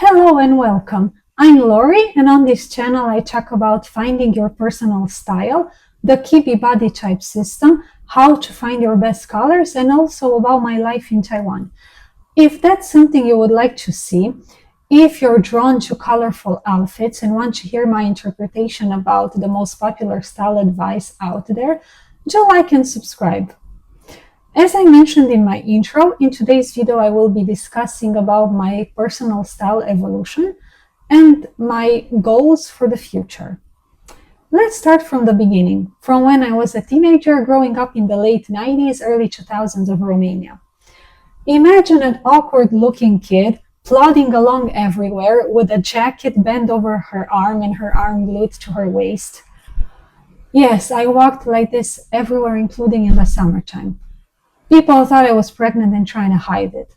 Hello and welcome. I'm Lori, and on this channel I talk about finding your personal style, the Kibbe body type system, how to find your best colors, and also about my life in Taiwan. If that's something you would like to see, if you're drawn to colorful outfits and want to hear my interpretation about the most popular style advice out there, do like and subscribe. As I mentioned in my intro, in today's video I will be discussing about my personal style evolution and my goals for the future. Let's start from the beginning, from when I was a teenager growing up in the late 90s, early 2000s of Romania. Imagine an awkward-looking kid plodding along everywhere with a jacket bent over her arm and her arm glued to her waist. Yes, I walked like this everywhere, including in the summertime. People thought I was pregnant and trying to hide it.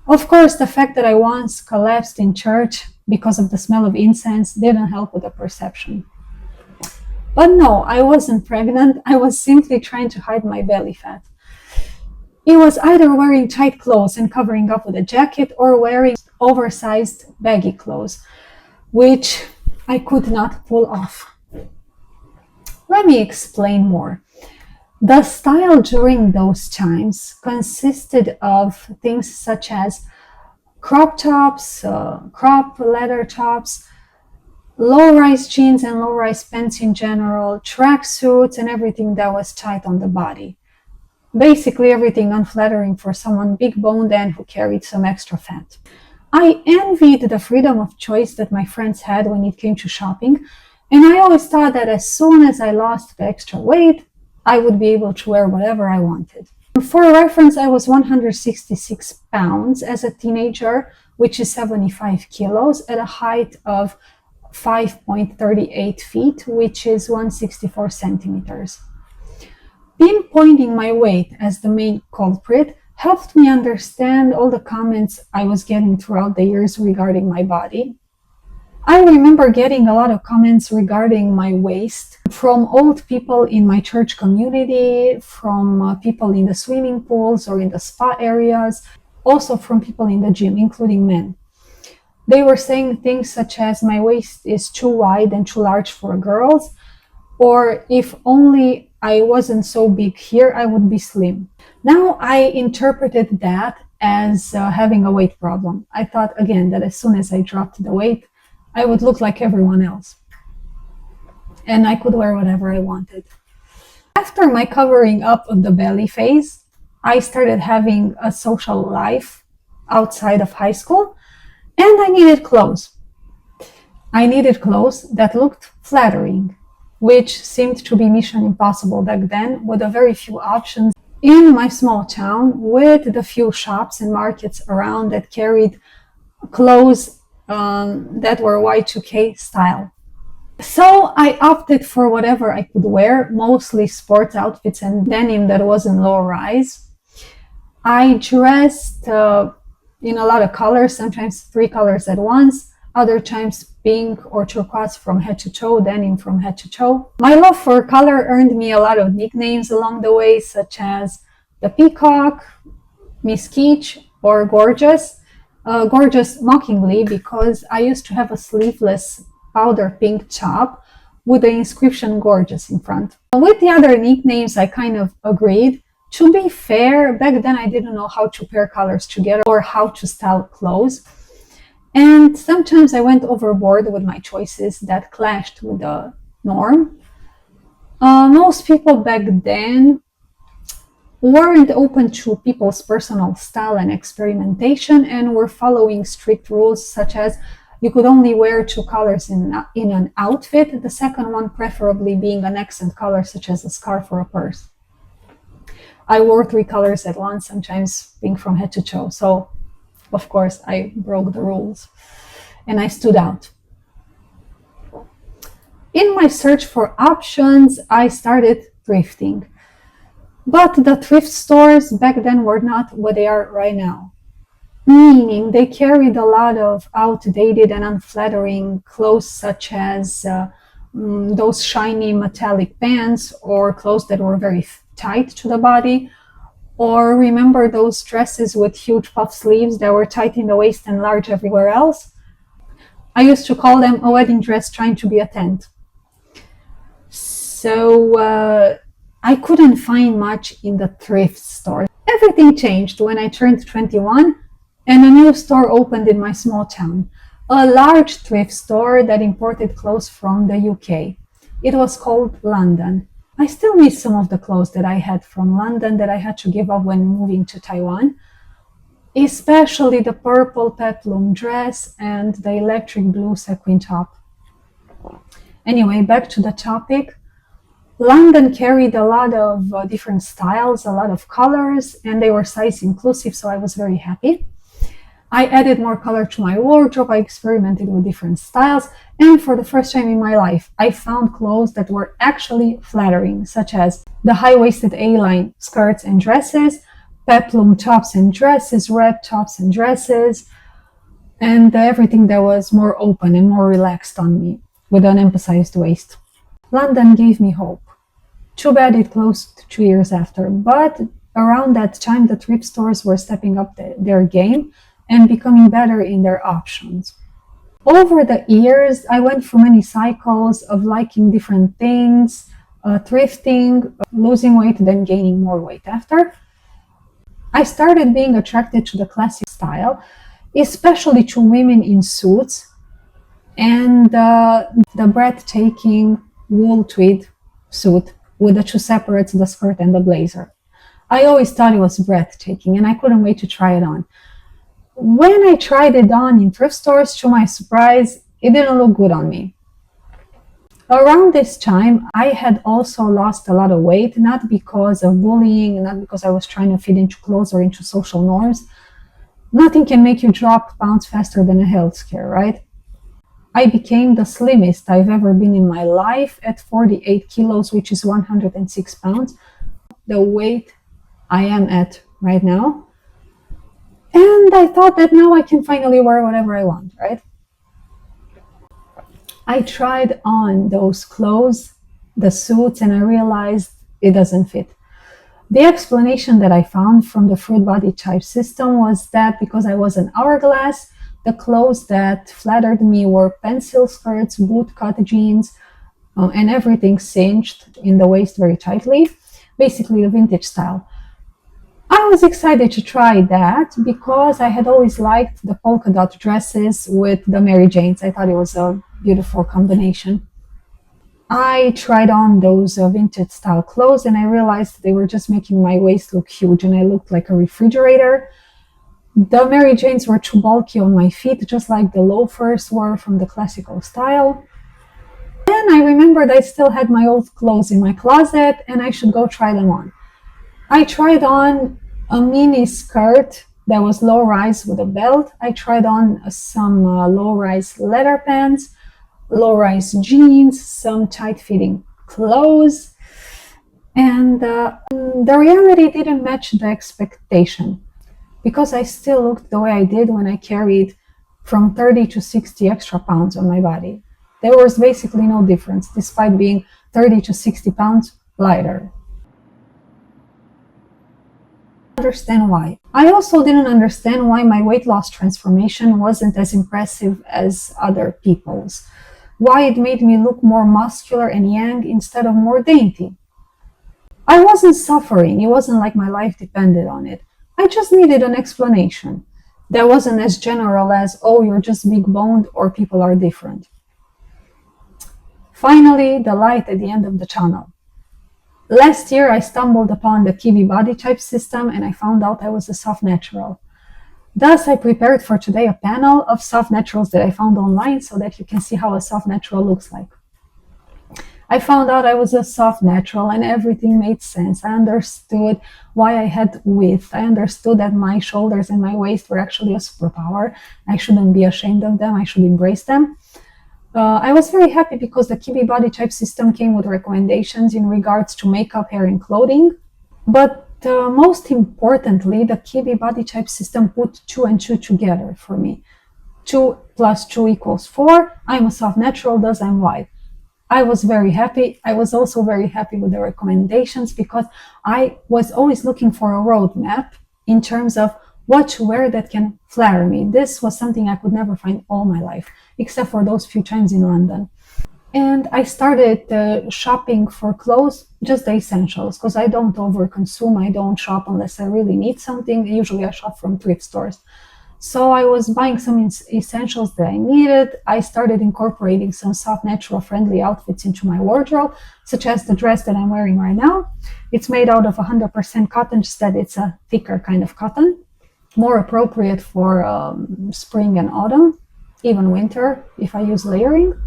Of course, the fact that I once collapsed in church because of the smell of incense didn't help with the perception. But no, I wasn't pregnant. I was simply trying to hide my belly fat. It was either wearing tight clothes and covering up with a jacket or wearing oversized baggy clothes, which I could not pull off. Let me explain more. The style during those times consisted of things such as crop tops, crop leather tops, low-rise jeans and low-rise pants in general, tracksuits, and everything that was tight on the body. Basically everything unflattering for someone big-boned and who carried some extra fat. I envied the freedom of choice that my friends had when it came to shopping, and I always thought that as soon as I lost the extra weight, I would be able to wear whatever I wanted. For reference, I was 166 pounds as a teenager, which is 75 kilos, at a height of 5.38 feet, which is 164 centimeters. Pinpointing my weight as the main culprit helped me understand all the comments I was getting throughout the years regarding my body. I remember getting a lot of comments regarding my waist from old people in my church community, from people in the swimming pools or in the spa areas, also from people in the gym, including men. They were saying things such as my waist is too wide and too large for girls, or if only I wasn't so big here, I would be slim. Now I interpreted that as having a weight problem. I thought again that as soon as I dropped the weight, I would look like everyone else, and I could wear whatever I wanted. After my covering up of the belly phase, I started having a social life outside of high school, and I needed clothes. I needed clothes that looked flattering, which seemed to be mission impossible back then, with a very few options in my small town, with the few shops and markets around that carried clothes that were Y2K style. So I opted for whatever I could wear, mostly sports outfits and denim that wasn't low rise. I dressed in a lot of colors, sometimes 3 colors at once, other times pink or turquoise from head to toe, denim from head to toe. My love for color earned me a lot of nicknames along the way, such as the Peacock, Miss Keach, or Gorgeous. Gorgeous mockingly because I used to have a sleeveless powder pink top with the inscription Gorgeous in front. With the other nicknames, I kind of agreed. To be fair, back then I didn't know how to pair colors together or how to style clothes. And sometimes I went overboard with my choices that clashed with the norm. Most people back then weren't open to people's personal style and experimentation and were following strict rules such as you could only wear 2 colors in an outfit, the second one preferably being an accent color such as a scarf or a purse. I wore 3 colors at once, sometimes pink from head to toe, so of course I broke the rules and I stood out. In my search for options, I started thrifting. But the thrift stores back then were not what they are right now. Meaning they carried a lot of outdated and unflattering clothes such as those shiny metallic pants or clothes that were very tight to the body, Or remember those dresses with huge puff sleeves that were tight in the waist and large everywhere else? I used to call them a wedding dress trying to be a tent. So I couldn't find much in the thrift store. Everything changed when I turned 21 and a new store opened in my small town. A large thrift store that imported clothes from the UK. It was called London. I still miss some of the clothes that I had from London that I had to give up when moving to Taiwan, especially the purple peplum dress and the electric blue sequin top. Anyway, back to the topic. London carried a lot of different styles, a lot of colors, and they were size inclusive, so I was very happy. I added more color to my wardrobe, I experimented with different styles, and for the first time in my life, I found clothes that were actually flattering, such as the high-waisted A-line skirts and dresses, peplum tops and dresses, red tops and dresses, and everything that was more open and more relaxed on me, with an emphasized waist. London gave me hope. Too bad it closed 2 years after, but around that time the thrift stores were stepping up their game and becoming better in their options. Over the years, I went through many cycles of liking different things, thrifting, losing weight, then gaining more weight after. I started being attracted to the classic style, especially to women in suits and the breathtaking wool tweed suit with the two separates, the skirt and the blazer. I always thought it was breathtaking and I couldn't wait to try it on. When I tried it on in thrift stores, to my surprise, it didn't look good on me. Around this time, I had also lost a lot of weight, not because of bullying, not because I was trying to fit into clothes or into social norms. Nothing can make you drop pounds faster than a health scare, right? I became the slimmest I've ever been in my life at 48 kilos, which is 106 pounds, the weight I am at right now. And I thought that now I can finally wear whatever I want, right? I tried on those clothes, the suits, and I realized it doesn't fit. The explanation that I found from the fruit body type system was that because I was an hourglass, the clothes that flattered me were pencil skirts, bootcut jeans, and everything cinched in the waist very tightly, basically the vintage style. I was excited to try that because I had always liked the polka dot dresses with the Mary Janes. I thought it was a beautiful combination. I tried on those vintage style clothes and I realized they were just making my waist look huge and I looked like a refrigerator. The Mary Janes were too bulky on my feet, just like the loafers were from the classical style. Then I remembered I still had my old clothes in my closet and I should go try them on. I tried on a mini skirt that was low-rise with a belt. I tried on some low-rise leather pants, low-rise jeans, some tight-fitting clothes, and the reality didn't match the expectation because I still looked the way I did when I carried from 30 to 60 extra pounds on my body. There was basically no difference despite being 30 to 60 pounds lighter. Understand why. I also didn't understand why my weight loss transformation wasn't as impressive as other people's. Why it made me look more muscular and young instead of more dainty. I wasn't suffering. It wasn't like my life depended on it. I just needed an explanation that wasn't as general as, oh, you're just big boned or people are different. Finally, the light at the end of the tunnel. Last year, I stumbled upon the Kibbe body type system and I found out I was a soft natural. Thus, I prepared for today a panel of soft naturals that I found online so that you can see how a soft natural looks like. I found out I was a soft natural and everything made sense. I understood why I had width. I understood that my shoulders and my waist were actually a superpower. I shouldn't be ashamed of them. I should embrace them. I was very happy because the Kibbe body type system came with recommendations in regards to makeup, hair, and clothing. But most importantly, the Kibbe body type system put 2 and 2 together for me. 2 plus 2 equals 4. I'm a soft natural, thus I'm wide. I was very happy. I was also very happy with the recommendations because I was always looking for a roadmap in terms of what to wear that can flatter me. This was something I could never find all my life, except for those few times in London. And I started shopping for clothes, just the essentials, because I don't overconsume. I don't shop unless I really need something. Usually I shop from thrift stores. So I was buying some essentials that I needed. I started incorporating some soft, natural, friendly outfits into my wardrobe, such as the dress that I'm wearing right now. It's made out of 100% cotton, just that it's a thicker kind of cotton, more appropriate for spring and autumn, even winter if I use layering.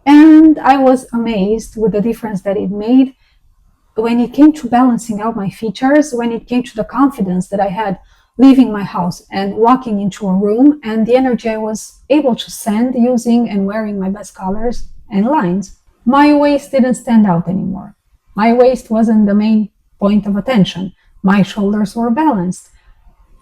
And I was amazed with the difference that it made when it came to balancing out my features, when it came to the confidence that I had leaving my house and walking into a room, and the energy I was able to send using and wearing my best colors and lines. My waist didn't stand out anymore. My waist wasn't the main point of attention. My shoulders were balanced.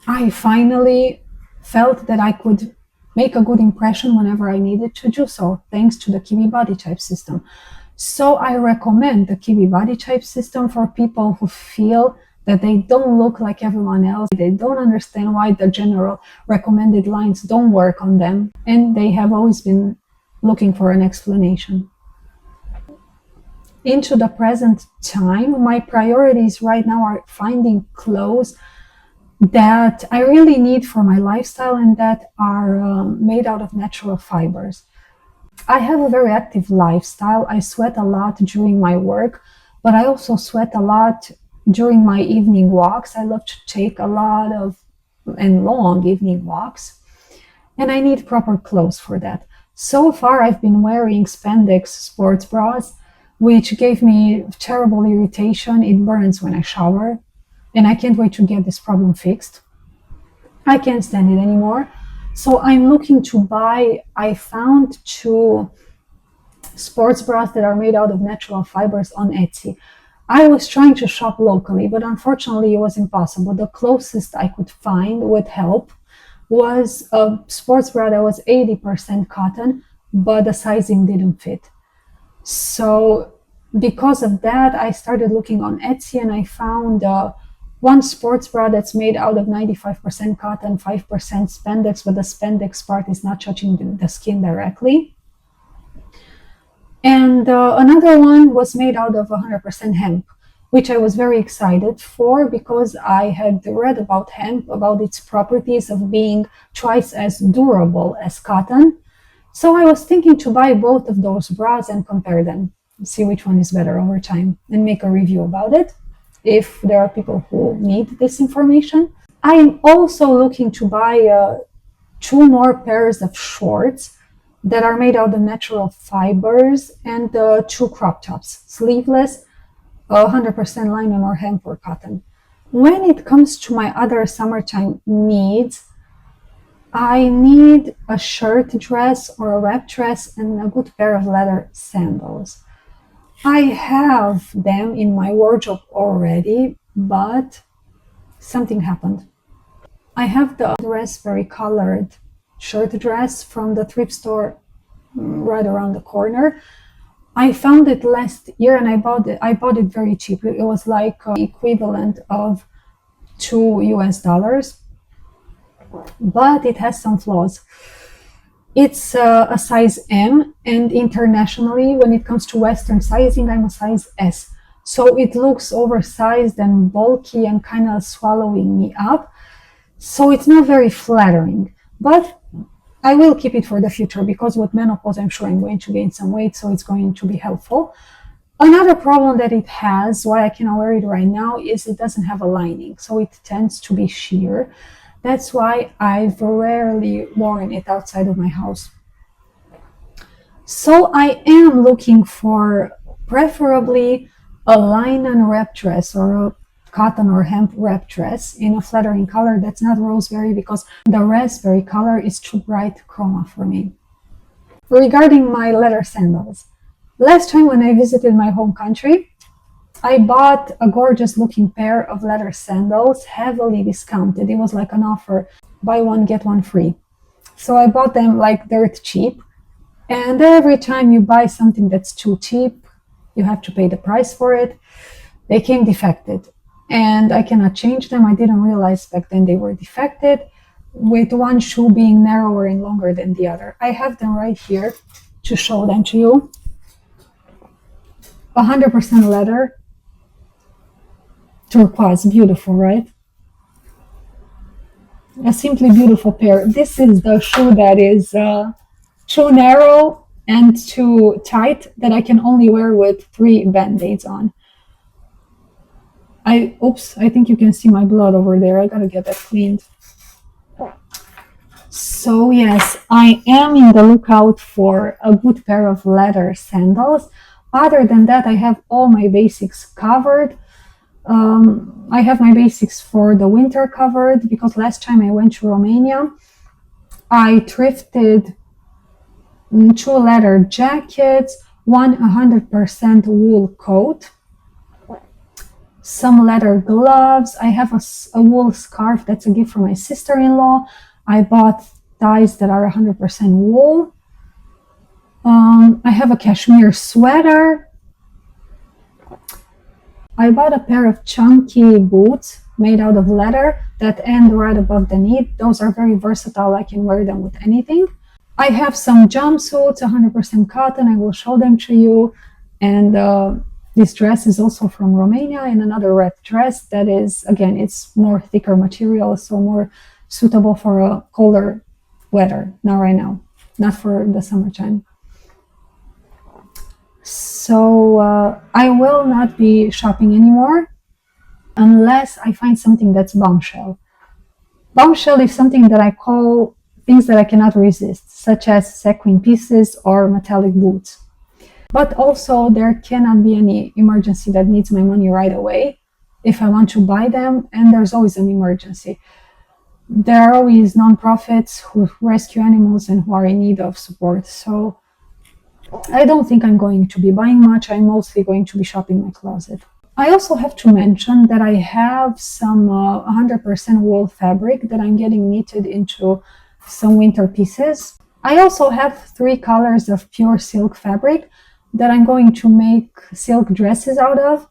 I finally felt that I could make a good impression whenever I needed to do so, thanks to the Kibbe body type system. So I recommend the Kibbe body type system for people who feel that they don't look like everyone else. They don't understand why the general recommended lines don't work on them, and they have always been looking for an explanation. Into the present time, my priorities right now are finding clothes that I really need for my lifestyle and that are made out of natural fibers. I have a very active lifestyle. I sweat a lot during my work, but I also sweat a lot during my evening walks. I love to take a lot of and long evening walks, and I need proper clothes for that. So far, I've been wearing spandex sports bras, which gave me terrible irritation. It burns when I shower, and I can't wait to get this problem fixed. I can't stand it anymore. So I'm looking to buy, I found 2 sports bras that are made out of natural fibers on Etsy. I was trying to shop locally, but unfortunately it was impossible. The closest I could find with help was a sports bra that was 80% cotton, but the sizing didn't fit. So because of that, I started looking on Etsy and I found one sports bra that's made out of 95% cotton, 5% spandex, but the spandex part is not touching the skin directly. And another one was made out of 100% hemp, which I was very excited for because I had read about hemp, about its properties of being twice as durable as cotton. So I was thinking to buy both of those bras and compare them, see which one is better over time, and make a review about it if there are people who need this information. I am also looking to buy 2 more pairs of shorts that are made out of natural fibers and 2 crop tops, sleeveless, 100% nylon or hemp or cotton. When it comes to my other summertime needs, I need a shirt dress or a wrap dress and a good pair of leather sandals. I have them in my wardrobe already, but something happened. I have the raspberry colored shirt dress from the thrift store right around the corner. I found it last year and I bought it very cheap. It was like equivalent of $2, but it has some flaws. It's a size M, and internationally, when it comes to Western sizing, I'm a size S. So it looks oversized and bulky and kind of swallowing me up. So it's not very flattering, but I will keep it for the future because with menopause, I'm sure I'm going to gain some weight, so it's going to be helpful. Another problem that it has, why I cannot wear it right now, is it doesn't have a lining, so it tends to be sheer. That's why I've rarely worn it outside of my house. So I am looking for preferably a linen wrap dress or a cotton or hemp wrap dress in a flattering color that's not roseberry because the raspberry color is too bright chroma for me. Regarding my leather sandals, last time when I visited my home country, I bought a gorgeous looking pair of leather sandals, heavily discounted. It was like an offer, buy one, get one free. So I bought them like dirt cheap. And every time you buy something that's too cheap, you have to pay the price for it. They came defected. and I cannot change them. I didn't realize back then they were defected, with one shoe being narrower and longer than the other. I have them right here to show them to you. 100% leather, turquoise, beautiful, right? A simply beautiful pair. This is the shoe that is too narrow and too tight, that I can only wear with 3 band-aids on. Oops, I think you can see my blood over there. I gotta get that cleaned. So yes, I am in the lookout for a good pair of leather sandals. Other than that, I have all my basics covered. I have my basics for the winter covered, because last time I went to Romania, I thrifted 2 leather jackets, one 100% wool coat, some leather gloves. I have a wool scarf that's a gift from my sister-in-law. I bought ties that are 100% wool. I have a cashmere sweater. I bought a pair of chunky boots made out of leather that end right above the knee. Those are very versatile. I can wear them with anything. I have some jumpsuits, 100% cotton. I will show them to you. And this dress is also from Romania, and another red dress that is, again, it's more thicker material, so more suitable for a colder weather. Not right now, not for the summertime. So I will not be shopping anymore unless I find something that's bombshell. Bombshell is something that I call things that I cannot resist, such as sequin pieces or metallic boots. But also there cannot be any emergency that needs my money right away if I want to buy them, and there's always an emergency. There are always nonprofits who rescue animals and who are in need of support. So I don't think I'm going to be buying much. I'm mostly going to be shopping my closet. I also have to mention that I have some 100% wool fabric that I'm getting knitted into some winter pieces. I also have 3 colors of pure silk fabric that I'm going to make silk dresses out of,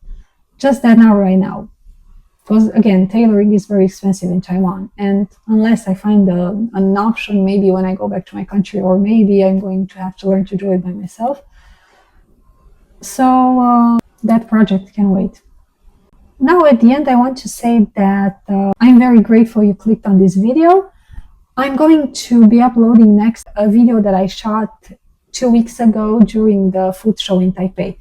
just that not right now. Because again, tailoring is very expensive in Taiwan, and unless I find an option, maybe when I go back to my country, or maybe I'm going to have to learn to do it by myself. So that project can wait. Now at the end, I want to say that I'm very grateful you clicked on this video. I'm going to be uploading next a video that I shot 2 weeks ago during the food show in Taipei.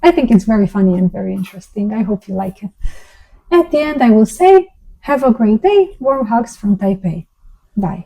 I think it's very funny and very interesting. I hope you like it. At the end, I will say, have a great day. Warm hugs from Taipei. Bye.